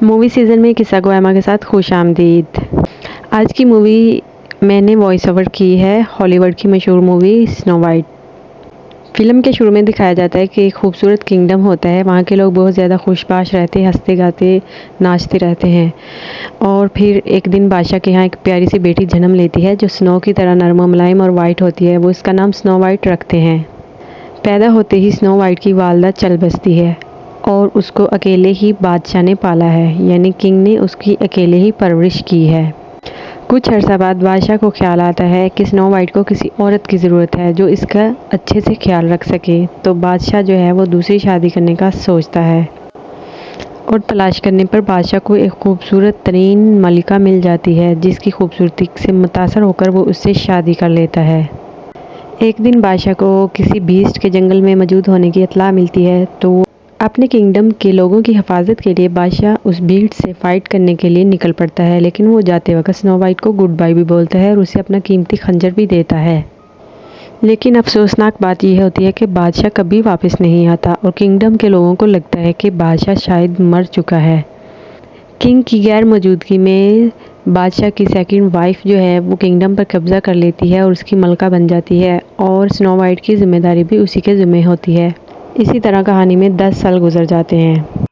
Movie season में किस्सा गो एमा के साथ खुश आमदीद। आज की मूवी मैंने वॉइस ओवर की है हॉलीवुड की मशहूर मूवी स्नो वाइट। फ़िल्म के शुरू में दिखाया जाता है कि एक खूबसूरत किंगडम होता है, वहाँ के लोग बहुत ज़्यादा खुशबाश रहते, हँसते गाते नाचते रहते हैं। और फिर एक दिन बादशाह के यहाँ एक प्यारी सी बेटी जन्म लेती है जो स्नो की तरह नरम मुलायम और वाइट होती है। वो इसका नाम स्नो वाइट रखते हैं। पैदा होते ही स्नो वाइट की वालदा चल बसती है और उसको अकेले ही बादशाह ने पाला है, यानी किंग ने उसकी अकेले ही परवरिश की है। कुछ अर्सा बाद बादशाह को ख्याल आता है कि स्नो वाइट को किसी औरत की ज़रूरत है जो इसका अच्छे से ख्याल रख सके। तो बादशाह जो है वो दूसरी शादी करने का सोचता है और तलाश करने पर बादशाह को एक खूबसूरत तरीन मलिका मिल जाती है जिसकी खूबसूरती से मुतासर होकर वो उससे शादी कर लेता है। एक दिन बादशाह को किसी बीस्ट के जंगल में मौजूद होने की इत्तला मिलती है, तो वो अपने किंगडम के लोगों की हिफाजत के लिए बादशाह उस भीड़ से फ़ाइट करने के लिए निकल पड़ता है। लेकिन वो जाते वक्त स्नो वाइट को गुड बाय भी बोलता है और उसे अपना कीमती खंजर भी देता है। लेकिन अफसोसनाक बात यह होती है कि बादशाह कभी वापस नहीं आता और किंगडम के लोगों को लगता है कि बादशाह शायद मर चुका है। किंग की गैर मौजूदगी में बादशाह की सेकंड वाइफ जो है वो किंगडम पर कब्ज़ा कर लेती है और उसकी मलका बन जाती है और स्नो वाइट की ज़िम्मेदारी भी उसी के ज़िम्मे होती है। इसी तरह कहानी में 10 साल गुजर जाते हैं।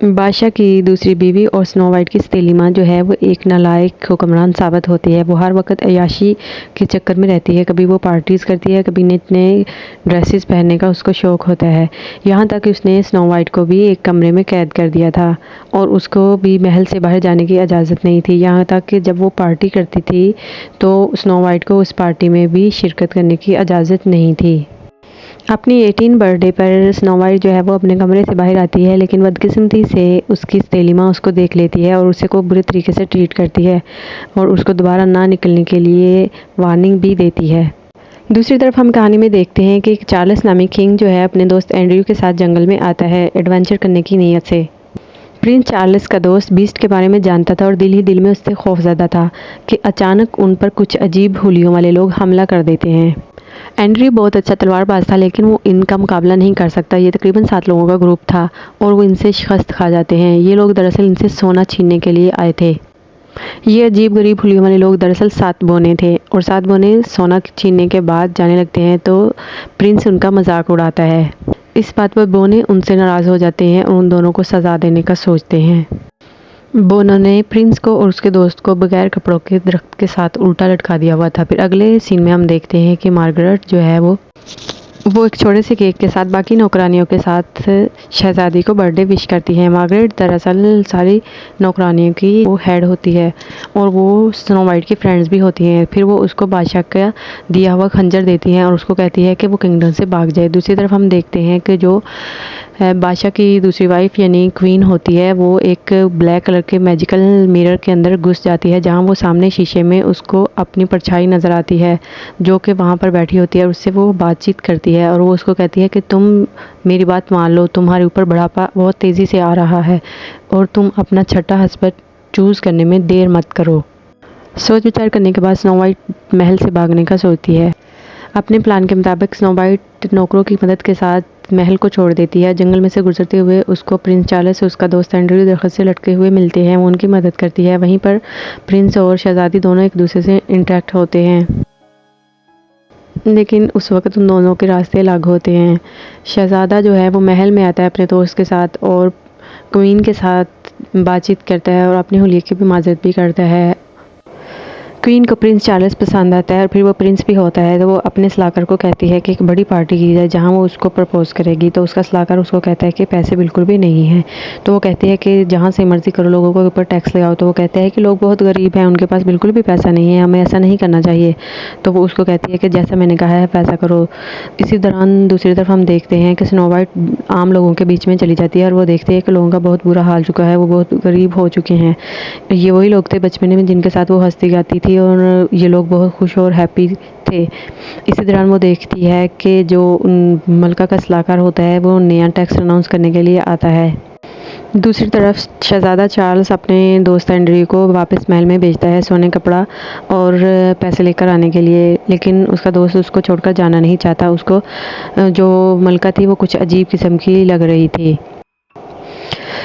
बादशाह की दूसरी बीवी और स्नो वाइट की सतीली माँ जो है वो एक नालायक हुक्मरान साबित होती है। वो हर वक्त अय्याशी के चक्कर में रहती है, कभी वो पार्टीज़ करती है, कभी नए ड्रेसेस पहनने का उसको शौक़ होता है। यहाँ तक कि उसने स्नो वाइट को भी एक कमरे में कैद कर दिया था और उसको भी महल से बाहर जाने की इजाज़त नहीं थी। यहाँ तक कि जब वो पार्टी करती थी तो स्नो वाइट को उस पार्टी में भी शिरकत करने की इजाज़त नहीं थी। अपनी 18 बर्थडे पर स्नो वाइट जो है वो अपने कमरे से बाहर आती है, लेकिन बदकिस्मती से उसकी सतीली माँ उसको देख लेती है और उसे को बुरे तरीके से ट्रीट करती है और उसको दोबारा ना निकलने के लिए वार्निंग भी देती है। दूसरी तरफ हम कहानी में देखते हैं कि चार्ल्स नामी किंग जो है अपने दोस्त एंड्रयू के साथ जंगल में आता है एडवेंचर करने की नीयत से। प्रिंस चार्ल्स का दोस्त बीस्ट के बारे में जानता था और दिल ही दिल में उससे खौफज़दा था कि अचानक उन पर कुछ अजीब हुलियों वाले लोग हमला कर देते हैं। एंड्रयू बहुत अच्छा तलवारबाज था, लेकिन वो इनका मुकाबला नहीं कर सकता। ये तकरीबन 7 लोगों का ग्रुप था और वो इनसे शिकस्त खा जाते हैं। ये लोग दरअसल इनसे सोना छीनने के लिए आए थे। ये अजीब गरीब हुलियों वाले लोग दरअसल 7 बोने थे और 7 बोने सोना छीनने के बाद जाने लगते हैं तो प्रिंस उनका मजाक उड़ाता है। इस बात पर बोने उनसे नाराज़ हो जाते हैं और उन दोनों को सज़ा देने का सोचते हैं। बोनो ने प्रिंस को और उसके दोस्त को बगैर कपड़ों के दरख्त के साथ उल्टा लटका दिया हुआ था। फिर अगले सीन में हम देखते हैं कि मार्गरेट जो है वो एक छोटे से केक के साथ बाकी नौकरानियों के साथ शहज़ादी को बर्थडे विश करती है। मार्गरेट दरअसल सारी नौकरानियों की वो हेड होती है और वो स्नो वाइट की फ्रेंड्स भी होती हैं। फिर वो उसको बादशाह का दिया हुआ खंजर देती हैं और उसको कहती है कि वो किंगडम से भाग जाए। दूसरी तरफ हम देखते हैं कि जो बादशाह की दूसरी वाइफ यानी क्वीन होती है वो एक ब्लैक कलर के मैजिकल मिरर के अंदर घुस जाती है, जहाँ वो सामने शीशे में उसको अपनी परछाई नज़र आती है जो कि वहाँ पर बैठी होती है। उससे वो बातचीत करती है और वो उसको कहती है कि तुम मेरी बात मान लो, तुम्हारे ऊपर बुढ़ापा बहुत तेज़ी से आ रहा है और तुम अपना छठा हस्बैंड चूज़ करने में देर मत करो। सोच विचार करने के बाद स्नो वाइट महल से भागने का सोचती है। अपने प्लान के मुताबिक स्नो वाइट नौकरों की मदद के साथ महल को छोड़ देती है। जंगल में से गुजरते हुए उसको प्रिंस चार्ल्स और उसका दोस्त एंड्रयू दरख्त से लटके हुए मिलते हैं। वो उनकी मदद करती है। वहीं पर प्रिंस और शहज़ादी दोनों एक दूसरे से इंटरेक्ट होते हैं, लेकिन उस वक्त उन दोनों के रास्ते अलग होते हैं। शहज़ादा जो है वो महल में आता है अपने दोस्त के साथ और क्वीन के साथ बातचीत करता है और अपने हुलिये की भी माजरत भी करता है। क्वीन को प्रिंस चार्ल्स पसंद आता है और फिर वो प्रिंस भी होता है, तो वो अपने सलाहकार को कहती है कि एक बड़ी पार्टी की जाए जहाँ वो उसको प्रपोज़ करेगी। तो उसका सलाहकार उसको कहता है कि पैसे बिल्कुल भी नहीं हैं। तो वो कहती है कि जहाँ से मर्ज़ी करो, लोगों के ऊपर टैक्स लगाओ। तो वो कहते हैं कि लोग बहुत गरीब हैं, उनके पास बिल्कुल भी पैसा नहीं है, हमें ऐसा नहीं करना चाहिए। तो वो उसको कहती है कि जैसा मैंने कहा है वैसा करो। इसी दौरान दूसरी तरफ हम देखते हैं कि स्नो वाइट आम लोगों के बीच में चली जाती है और वो देखते हैं कि लोगों का बहुत बुरा हाल चुका है, वो बहुत गरीब हो चुके हैं। ये वही लोग थे बचपन में जिनके साथ वो हंसती गाती थी और ये लोग बहुत खुश और हैप्पी थे। इसी दौरान वो देखती है कि जो मलका का सलाहकार होता है वो नया टैक्स अनाउंस करने के लिए आता है। दूसरी तरफ शहज़ादा चार्ल्स अपने दोस्त एंड्रयू को वापस महल में भेजता है सोने कपड़ा और पैसे लेकर आने के लिए, लेकिन उसका दोस्त उसको छोड़कर जाना नहीं चाहता। उसको जो मलका थी वो कुछ अजीब किस्म की लग रही थी।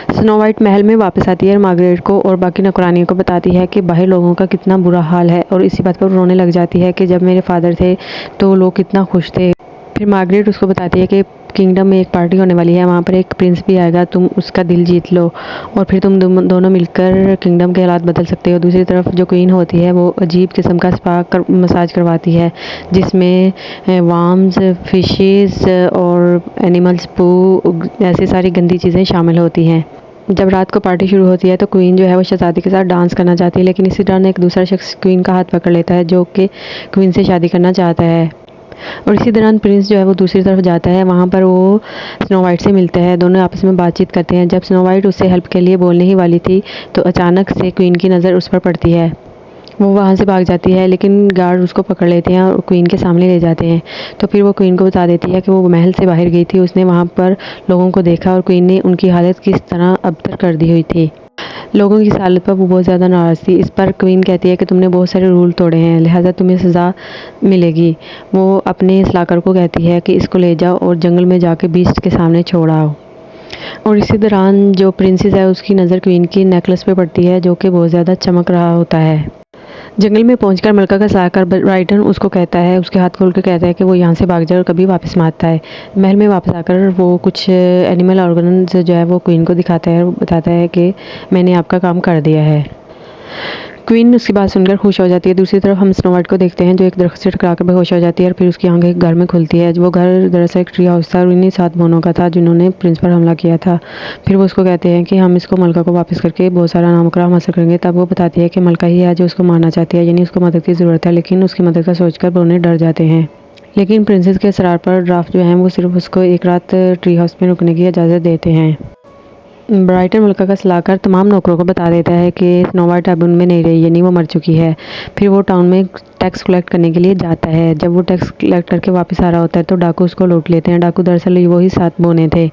स्नो वाइट महल में वापस आती है और मार्गरेट को और बाकी नौकरानियों को बताती है कि बाहर लोगों का कितना बुरा हाल है, और इसी बात पर रोने लग जाती है कि जब मेरे फादर थे तो लोग कितना खुश थे। फिर मार्गरेट उसको बताती है कि किंगडम में एक पार्टी होने वाली है, वहाँ पर एक प्रिंस भी आएगा, तुम उसका दिल जीत लो और फिर तुम दोनों मिलकर किंगडम के हालात बदल सकते हो। दूसरी तरफ जो क्वीन होती है वो अजीब किस्म का मसाज करवाती है, जिसमें वार्म्स, फिशेस और एनिमल्स पू ऐसी सारी गंदी चीज़ें शामिल होती हैं। जब रात को पार्टी शुरू होती है तो क्वीन जो है वो शहजादी के साथ डांस करना चाहती है, लेकिन इसी दौरान एक दूसरा शख्स क्वीन का हाथ पकड़ लेता है जो कि क्वीन से शादी करना चाहता है। और इसी दौरान प्रिंस जो है वो दूसरी तरफ जाता है, वहाँ पर वो स्नो वाइट से मिलता है, दोनों आपस में बातचीत करते हैं। जब स्नो वाइट उससे हेल्प के लिए बोलने ही वाली थी तो अचानक से क्वीन की नज़र उस पर पड़ती है। वो वहाँ से भाग जाती है, लेकिन गार्ड उसको पकड़ लेते हैं और क्वीन के सामने ले जाते हैं। तो फिर वो क्वीन को बता देती है कि वो महल से बाहर गई थी, उसने वहाँ पर लोगों को देखा और क्वीन ने उनकी हालत किस तरह अबतर कर दी हुई थी। लोगों की इस हालत पर वो बहुत ज़्यादा नाराज़ थी। इस पर क्वीन कहती है कि तुमने बहुत सारे रूल तोड़े हैं, लिहाजा तुम्हें सज़ा मिलेगी। वो अपने सलाहकार को कहती है कि इसको ले जाओ और जंगल में जाके बीस्ट के सामने छोड़ आओ। और इसी दौरान जो प्रिंसेस है उसकी नज़र क्वीन की नेकलेस पे पड़ती है, जो कि बहुत ज़्यादा चमक रहा होता है। जंगल में पहुंचकर मलका का सलाहकार ब्राइटन उसको कहता है, उसके हाथ खोल के कहता है कि वो यहाँ से भाग जाए और कभी वापस मत आता है। महल में वापस आकर वो कुछ एनिमल ऑर्गन्स जो है वो क्वीन को दिखाता है और बताता है कि मैंने आपका काम कर दिया है। क्वीन उसकी बात सुनकर खुश हो जाती है। दूसरी तरफ हम स्नो वाइट को देखते हैं जो एक दरख्त से टकरा कर बेहोश हो जाती है और फिर उसकी आंखें एक घर में खुलती है। वो घर दरअसल एक ट्री हाउस था और इन्हीं 7 बोनों का था जिन्होंने प्रिंस पर हमला किया था। फिर वो उसको कहते हैं कि हम इसको मलका को वापस करके बहुत सारा नाम हासिल करेंगे। तब वो बताती है कि मलका ही है जो उसको मारना चाहती है, यानी उसको मदद की ज़रूरत है, लेकिन उसकी मदद का सोचकर बोने डर जाते हैं। लेकिन प्रिंसेस के असरार पर ड्राफ्ट जो हैं वो सिर्फ उसको एक रात ट्री हाउस में रुकने की इजाज़त देते हैं। ब्राइटन मलका का सलाहकार तमाम नौकरों को बता देता है कि स्नो वाइट अब उनमें नहीं रही, यानी वो मर चुकी है। फिर वो टाउन में टैक्स कलेक्ट करने के लिए जाता है। जब वो टैक्स कलेक्ट करके वापस आ रहा होता है तो डाकू उसको लूट लेते हैं। डाकू दरअसल वही 7 बोने थे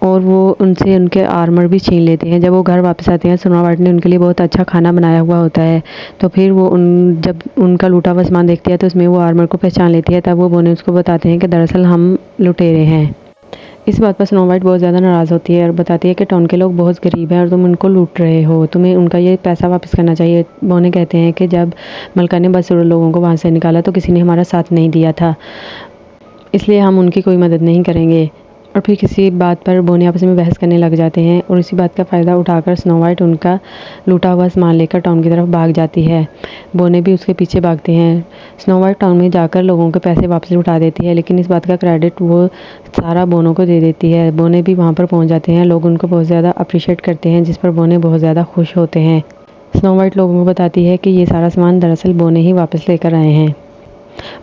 और वो उनसे उनके आर्मर भी छीन लेते हैं। जब वो घर वापस आते हैं स्नो वाइट ने उनके लिए बहुत अच्छा खाना बनाया हुआ होता है, तो फिर वो जब उनका लूटा हुआ सामान देखती है तो उसमें वो आर्मर को पहचान लेती है। तब वो बोने उसको बताते हैं कि दरअसल हम लुटेरे हैं। इस बात पर स्नो वाइट बहुत ज़्यादा नाराज़ होती है और बताती है कि टाउन के लोग बहुत गरीब हैं और तुम उनको लूट रहे हो, तुम्हें उनका ये पैसा वापस करना चाहिए। बोने कहते हैं कि जब मलका ने बस लोगों को वहाँ से निकाला तो किसी ने हमारा साथ नहीं दिया था, इसलिए हम उनकी कोई मदद नहीं करेंगे। और फिर किसी बात पर बोने आपस में बहस करने लग जाते हैं और इसी बात का फ़ायदा उठाकर स्नो वाइट उनका लूटा हुआ सामान लेकर टाउन की तरफ भाग जाती है। बोने भी उसके पीछे भागते हैं। स्नो वाइट टाउन में जाकर लोगों के पैसे वापस लौटा देती है, लेकिन इस बात का क्रेडिट वो सारा बोनों को दे देती है। बोने भी वहाँ पर पहुँच जाते हैं, लोग उनको बहुत ज़्यादा अप्रिशिएट करते हैं, जिस पर बोने बहुत ज़्यादा खुश होते हैं। स्नो वाइट लोगों को बताती है कि ये सारा सामान दरअसल बोने ही वापस लेकर आए हैं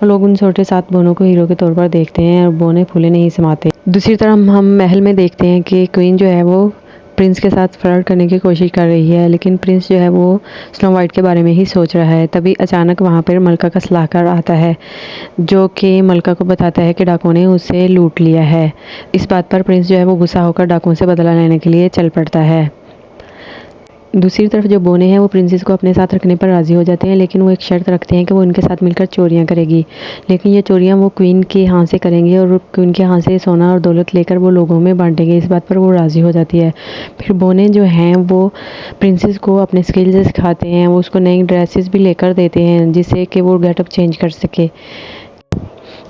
और लोग उन छोटे 7 बोनों को हीरो के तौर पर देखते हैं और बोने फूले नहीं समाते। दूसरी तरफ हम महल में देखते हैं कि क्वीन जो है वो प्रिंस के साथ फ्लर्ट करने की कोशिश कर रही है, लेकिन प्रिंस जो है वो स्नो वाइट के बारे में ही सोच रहा है। तभी अचानक वहाँ पर मलका का सलाहकार आता है जो कि मलका को बताता है कि डाकुओं ने उसे लूट लिया है। इस बात पर प्रिंस जो है वो गुस्सा होकर डाकुओं से बदला लेने के लिए चल पड़ता है। दूसरी तरफ जो बोने हैं वो प्रिंसेस को अपने साथ रखने पर राज़ी हो जाते हैं, लेकिन वो एक शर्त रखते हैं कि वो उनके साथ मिलकर चोरियां करेगी, लेकिन ये चोरियां वो क्वीन के यहाँ से करेंगे और क्वीन के यहाँ से सोना और दौलत लेकर वो लोगों में बांटेंगे। इस बात पर वो राज़ी हो जाती है। फिर बोने जो हैं वो प्रिंसेस को अपने स्किल्स सिखाते हैं, वो उसको नई ड्रेसेस भी लेकर देते हैं जिससे कि वो गेटअप चेंज कर सके।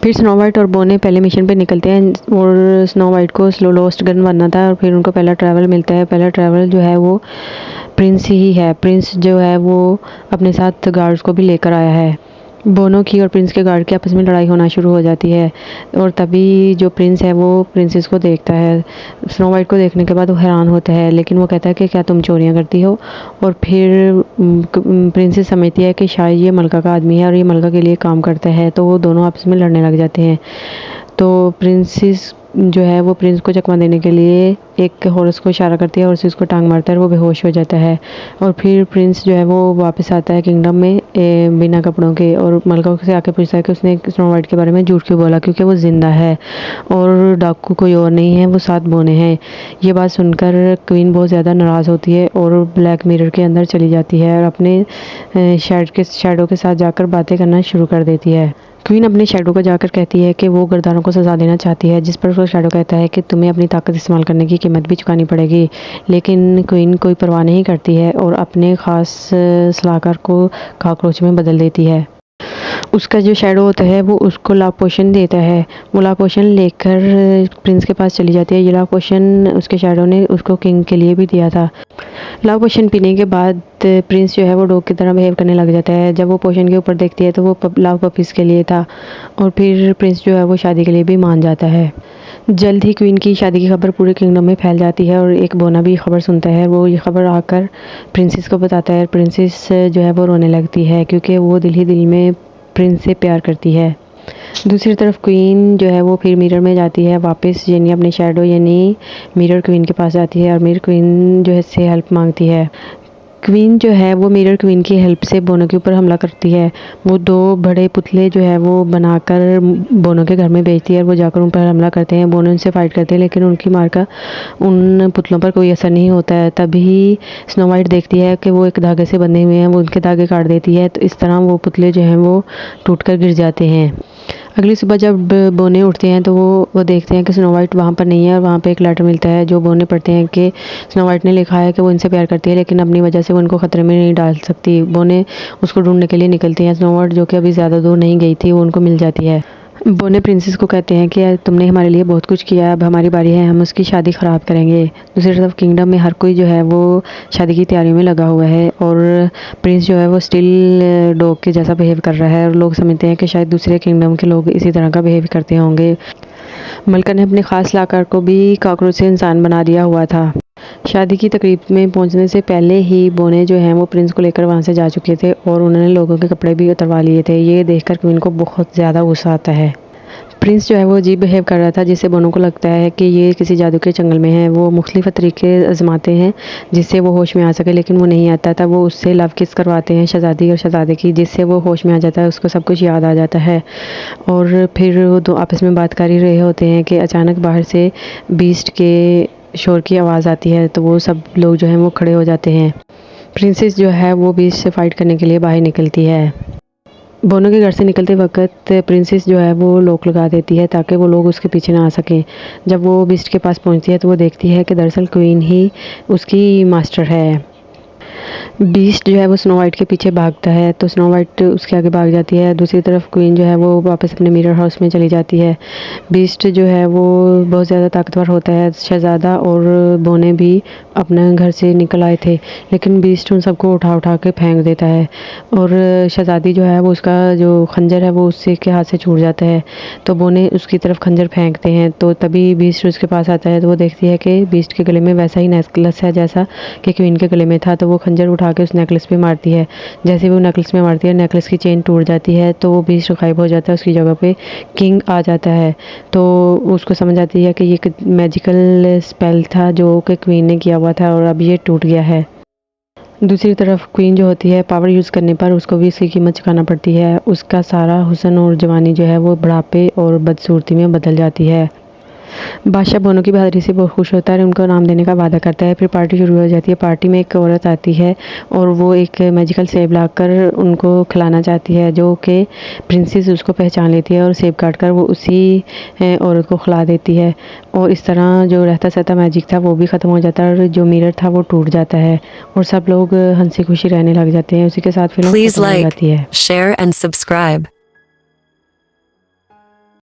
फिर स्नो वाइट और बोने पहले मिशन पे निकलते हैं और स्नो वाइट को स्लो लोस्ट गन बनना था और फिर उनको पहला ट्रैवल मिलता है। पहला ट्रैवल जो है वो प्रिंस ही है। प्रिंस जो है वो अपने साथ गार्ड्स को भी लेकर आया है। बोनों की और प्रिंस के गार्ड की आपस में लड़ाई होना शुरू हो जाती है और तभी जो प्रिंस है वो प्रिंसेस को देखता है। स्नो वाइट को देखने के बाद वो हैरान होता है, लेकिन वो कहता है कि क्या तुम चोरियां करती हो। और फिर प्रिंसेस समझती है कि शायद ये मलका का आदमी है और ये मलका के लिए काम करता है, तो वो दोनों आपस में लड़ने लग जाते हैं। तो प्रिंसेस जो है वो प्रिंस को चकमा देने के लिए एक हॉर्स को इशारा करती है और उसको टांग मारता है और वो बेहोश हो जाता है। और फिर प्रिंस जो है वो वापस आता है किंगडम में बिना कपड़ों के और मलका से आके पूछता है कि उसने स्नो वाइट के बारे में झूठ क्यों बोला, क्योंकि वो जिंदा है और डाकू कोई और नहीं है, वो 7 बोने हैं। ये बात सुनकर क्वीन बहुत ज़्यादा नाराज़ होती है और ब्लैक मिरर के अंदर चली जाती है और अपने शैडो के साथ जाकर बातें करना शुरू कर देती है। क्वीन अपने शैडो को जाकर कहती है कि वो गद्दारों को सज़ा देना चाहती है, जिस पर वो शैडो कहता है कि तुम्हें अपनी ताकत इस्तेमाल करने की कीमत भी चुकानी पड़ेगी। लेकिन क्वीन कोई परवाह नहीं करती है और अपने ख़ास सलाहकार को कॉकरोच में बदल देती है। उसका जो शैडो होता है वो उसको लाभ पोशन देता है। वो लाभ पोशन लेकर प्रिंस के पास चली जाती है। ये लाभ पोशन उसके शैडो ने उसको किंग के लिए भी दिया था। लाभ पोशन पीने के बाद प्रिंस जो है वो डॉग की तरह बिहेव करने लग जाता है। जब वो पोशन के ऊपर देखती है तो वो लाभ पपीज़ के लिए था और फिर प्रिंस जो है वो शादी के लिए भी मान जाता है। जल्द ही क्वीन की शादी की खबर पूरे किंगडम में फैल जाती है और एक बोना भी खबर सुनता है। वो ये खबर आकर प्रिंसेस को बताता है। प्रिंसेस जो है वो रोने लगती है क्योंकि वो दिल ही दिल में प्रिंस से प्यार करती है। दूसरी तरफ क्वीन जो है वो फिर मिरर में जाती है वापस, यानी अपने शैडो यानी मिरर क्वीन के पास जाती है और मिरर क्वीन जो है से हेल्प मांगती है। क्वीन जो है वो मिरर क्वीन की हेल्प से बोनो के ऊपर हमला करती है। वो 2 बड़े पुतले जो है वो बनाकर बोनो के घर में भेजती है और वो जाकर उन पर हमला करते हैं। बोनो उनसे फाइट करते हैं लेकिन उनकी मार का उन पुतलों पर कोई असर नहीं होता है। तभी स्नो वाइट देखती है कि वो एक धागे से बंधे हुए हैं, वो उनके धागे काट देती है, तो इस तरह वो पुतले जो हैं वो टूटकर गिर जाते हैं। अगली सुबह जब बोने उठते हैं तो वो देखते हैं कि स्नो वाइट वहाँ पर नहीं है और वहाँ पे एक लेटर मिलता है जो बोने पढ़ते हैं कि स्नो वाइट ने लिखा है कि वो इनसे प्यार करती है लेकिन अपनी वजह से वो उनको खतरे में नहीं डाल सकती। बोने उसको ढूंढने के लिए निकलती हैं। स्नो वाइट जो कि अभी ज़्यादा दूर नहीं गई थी वो उनको मिल जाती है। बोने प्रिंसेस को कहते हैं कि तुमने हमारे लिए बहुत कुछ किया, अब हमारी बारी है, हम उसकी शादी ख़राब करेंगे। दूसरी तरफ किंगडम में हर कोई जो है वो शादी की तैयारियों में लगा हुआ है और प्रिंस जो है वो स्टिल डॉग के जैसा बिहेव कर रहा है और लोग समझते हैं कि शायद दूसरे किंगडम के लोग इसी तरह का बिहेव करते होंगे। मलका ने अपने ख़ास सलाहकार को भी कॉकरोच से इंसान बना दिया हुआ था। शादी की तकरीब में पहुंचने से पहले ही बोने जो हैं वो प्रिंस को लेकर वहां से जा चुके थे और उन्होंने लोगों के कपड़े भी उतरवा लिए थे। ये देखकर क्वीन को बहुत ज़्यादा गुस्सा आता है। प्रिंस जो है वो अजीब बिहेव कर रहा था जिससे बोनो को लगता है कि ये किसी जादू के जंगल में है। वो मुख्तलिफ तरीके आजमाते हैं जिससे वो होश में आ सके लेकिन वो नहीं आता था। वो उससे लव किस करवाते हैं शहजादी और शहजादे की, जिससे वो होश में आ जाता है, उसको सब कुछ याद आ जाता है। और फिर वो 2 आपस में बात कर ही रहे होते हैं कि अचानक बाहर से बीस्ट के शोर की आवाज़ आती है, तो वो सब लोग जो हैं वो खड़े हो जाते हैं। प्रिंसेस जो है वो बीस्ट से फाइट करने के लिए बाहर निकलती है। बोनो के घर से निकलते वक्त प्रिंसेस जो है वो लॉक लगा देती है ताकि वो लोग उसके पीछे ना आ सकें। जब वो बीस्ट के पास पहुंचती है तो वो देखती है कि दरअसल क्वीन ही उसकी मास्टर है। बीस्ट जो है वो स्नो वाइट के पीछे भागता है तो स्नो वाइट उसके आगे भाग जाती है। दूसरी तरफ क्वीन जो है वो वापस अपने मिरर हाउस में चली जाती है। बीस्ट जो है वो बहुत ज़्यादा ताकतवर होता है। शहज़ादा और बोने भी अपने घर से निकल आए थे लेकिन बीस्ट उन सबको उठा उठा के फेंक देता है और शहज़ादी जो है वो उसका जो खंजर है वो उससे के हाथ से छूट जाता है। तो बोने उसकी तरफ खंजर फेंकते हैं तो तभी बीस्ट उसके पास आता है तो वो देखती है कि बीस्ट के गले में वैसा ही नेकलेस है जैसा कि क्वीन के गले में था। तो वो खंजर उठा के उस नेकलेस पे मारती है। जैसे वो नेकलेस में मारती है नेकलेस की चेन टूट जाती है तो वो बीस्ट गायब हो जाता है। उसकी जगह पे किंग आ जाता है तो उसको समझ आती है कि ये एक मैजिकल स्पेल था जो कि क्वीन ने किया हुआ था और अब ये टूट गया है। दूसरी तरफ क्वीन जो होती है पावर यूज़ करने पर उसको भी इसकी कीमत चुकाना पड़ती है। उसका सारा हुस्न और जवानी जो है वो बुढ़ापे और बदसूरती में बदल जाती है। बादशाह बोनो की बहादुरी से बहुत खुश होता है और उनको नाम देने का वादा करता है। फिर पार्टी शुरू हो जाती है। पार्टी में एक औरत आती है और वो एक मैजिकल सेब लाकर उनको खिलाना चाहती है जो कि प्रिंसेस उसको पहचान लेती है और सेब काट कर वो उसी औरत को खिला देती है और इस तरह जो रहता सहता मैजिक था वो भी ख़त्म हो जाता है और जो मिरर था वो टूट जाता है और सब लोग हंसी खुशी रहने लग जाते हैं। उसी के साथ फिल्म Please खत्म हो like, जाती है। share and subscribe.